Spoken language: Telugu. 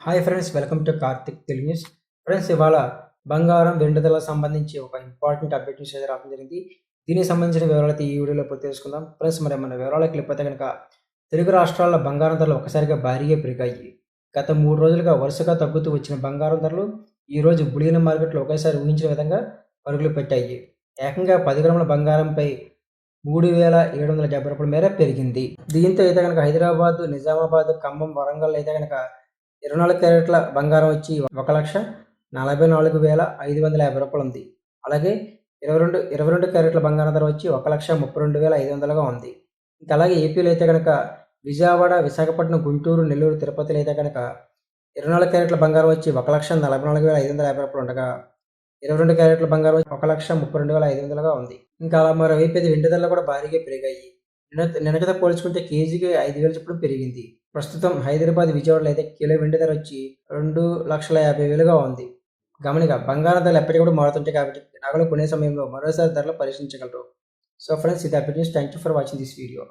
Hi friends, welcome to Karthik Telugu news. Friends, ఇవాళ బంగారం వెండి ధరలకు సంబంధించి ఒక ఇంపార్టెంట్ అప్డేట్ న్యూస్ అయితే రావడం జరిగింది. దీనికి సంబంధించిన వివరాలు అయితే ఈ వీడియోలో పూర్తి తెలుసుకుందాం. ఫ్రెండ్స్, మరి మన వివరాలకు వెళ్ళిపోతే కనుక తెలుగు రాష్ట్రాల్లో బంగారం ధరలు ఒకసారిగా భారీగా పెరిగాయి. గత 3 రోజులుగా వరుసగా తగ్గుతూ వచ్చిన బంగారం ధరలు ఈ రోజు బులియన్ మార్కెట్లో ఒకేసారి ఊహించిన విధంగా పరుగులు పెట్టాయి. ఏకంగా 10 గ్రాముల బంగారంపై రూ. 3,770 మేర పెరిగింది. దీంతో అయితే కనుక హైదరాబాద్, నిజామాబాద్, ఖమ్మం, వరంగల్ అయితే కనుక 24 క్యారెట్ల బంగారం వచ్చి రూ. 1,44,550 ఉంది. అలాగే 22 క్యారెట్ల బంగారం ధర వచ్చి 1,32,500గా ఉంది. ఇంకా అలాగే ఏపీలో అయితే కనుక విజయవాడ, విశాఖపట్నం, గుంటూరు, నెల్లూరు, తిరుపతిలో అయితే కనుక 24 క్యారెట్ల బంగారం వచ్చి 1,44,550 ఉండగా 22 క్యారెట్ల బంగారం వచ్చి 1,32,500గా ఉంది. ఇంకా అలా మరోవైపు అయితే వెండి ధరలు కూడా భారీగా పెరిగాయి. నిన్నటితో పోల్చుకుంటే కేజీకి 5,000 చొప్పున పెరిగింది. ప్రస్తుతం హైదరాబాద్, విజయవాడలో అయితే కిలో వెండి ధర వచ్చి 2,50,000గా ఉంది. బంగారం ధరలు ఎప్పటికీ కూడా మారుతుంటాయి కాబట్టి నగలు కొనే సమయంలో మరోసారి ధరలు పరిశీలించగలరు. సో ఫ్రెండ్స్, ఇది update news. Thank you for watching this video.